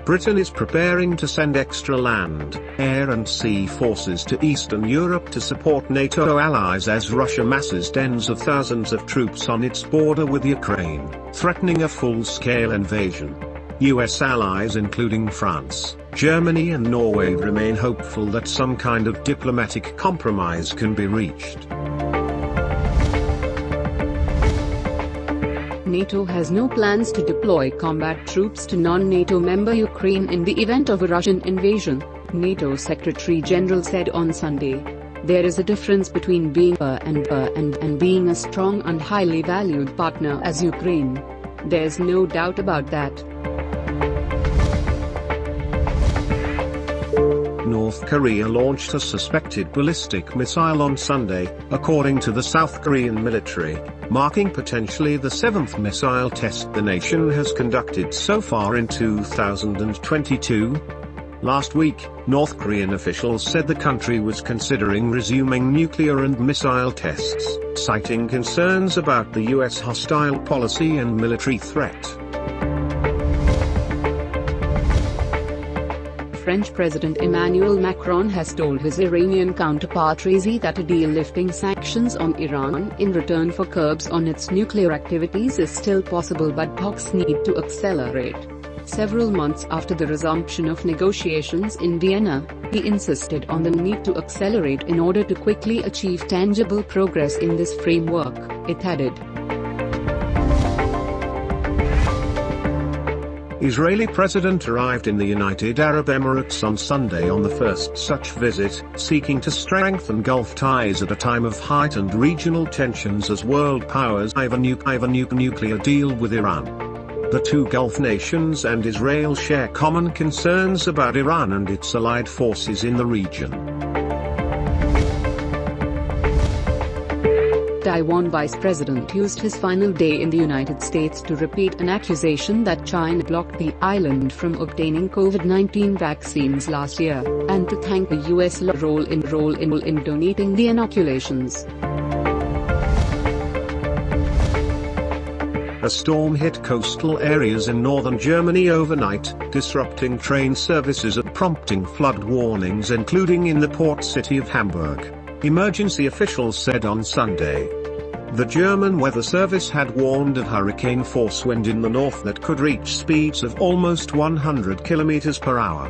Britain is preparing to send extra land, air and sea forces to Eastern Europe to support NATO allies as Russia masses tens of thousands of troops on its border with Ukraine, threatening a full-scale invasion. US allies including France, Germany and Norway remain hopeful that some kind of diplomatic compromise can be reached. NATO has no plans to deploy combat troops to non-NATO member Ukraine in the event of a Russian invasion, NATO Secretary General said on Sunday. There is a difference between being and being a strong and highly valued partner as Ukraine. There's no doubt about that. North Korea launched a suspected ballistic missile on Sunday, according to the South Korean military, marking potentially the seventh missile test the nation has conducted so far in 2022. Last week, North Korean officials said the country was considering resuming nuclear and missile tests, citing concerns about the US hostile policy and military threat. French President Emmanuel Macron has told his Iranian counterpart Raisi that a deal lifting sanctions on Iran in return for curbs on its nuclear activities is still possible, but talks need to accelerate. Several months after the resumption of negotiations in Vienna, he insisted on the need to accelerate in order to quickly achieve tangible progress in this framework, it added. Israeli president arrived in the United Arab Emirates on Sunday on the first such visit, seeking to strengthen Gulf ties at a time of heightened regional tensions as world powers have a nuclear deal with Iran. The two Gulf nations and Israel share common concerns about Iran and its allied forces in the region. Taiwan Vice President used his final day in the United States to repeat an accusation that China blocked the island from obtaining COVID-19 vaccines last year, and to thank the U.S. role in donating the inoculations. A storm hit coastal areas in northern Germany overnight, disrupting train services and prompting flood warnings, including in the port city of Hamburg, emergency officials said on Sunday. The German Weather Service had warned of hurricane-force wind in the north that could reach speeds of almost 100 km per hour.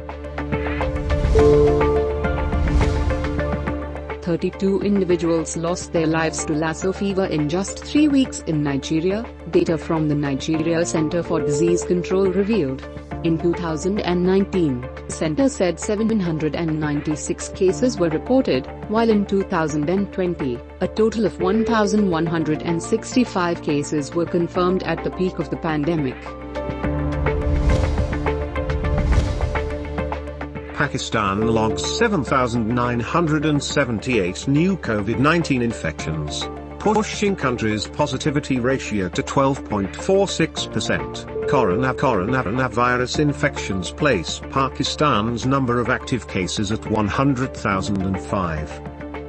32 individuals lost their lives to Lassa fever in just 3 weeks in Nigeria, data from the Nigeria Center for Disease Control revealed. In 2019, the center said 796 cases were reported, while in 2020, a total of 1,165 cases were confirmed at the peak of the pandemic. Pakistan logs 7,978 new COVID-19 infections, pushing country's positivity ratio to 12.46%. Coronavirus infections place Pakistan's number of active cases at 100,005.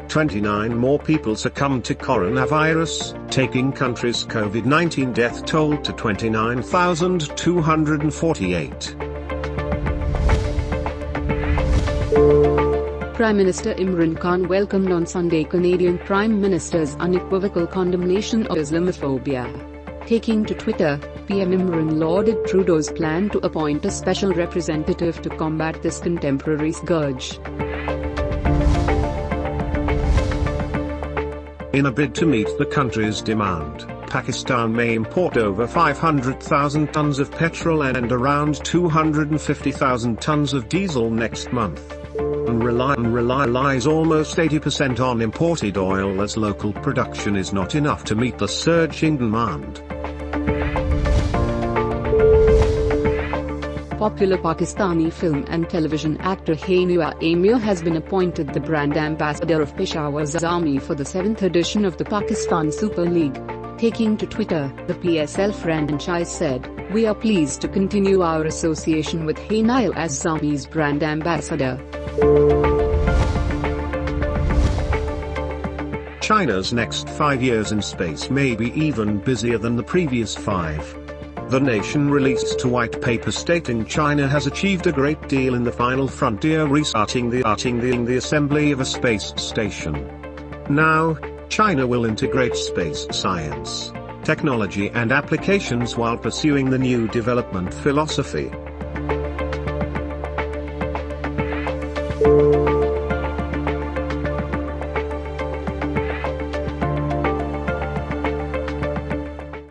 29 more people succumbed to coronavirus, taking country's COVID-19 death toll to 29,248. Prime Minister Imran Khan welcomed on Sunday Canadian Prime Minister's unequivocal condemnation of Islamophobia. Taking to Twitter, PM Imran lauded Trudeau's plan to appoint a special representative to combat this contemporary scourge. In a bid to meet the country's demand, Pakistan may import over 500,000 tons of petrol and around 250,000 tons of diesel next month, and relies almost 80% on imported oil, as local production is not enough to meet the surging demand. Popular Pakistani film and television actor Hanua Amir has been appointed the brand ambassador of Peshawar's Army for the 7th edition of the Pakistan Super League. Taking to Twitter, the PSL franchise said, "We are pleased to continue our association with Hanua as Army's brand ambassador." China's next 5 years in space may be even busier than the previous 5. The nation released a white paper stating China has achieved a great deal in the final frontier, restarting the assembly of a space station. Now, China will integrate space science, technology and applications while pursuing the new development philosophy.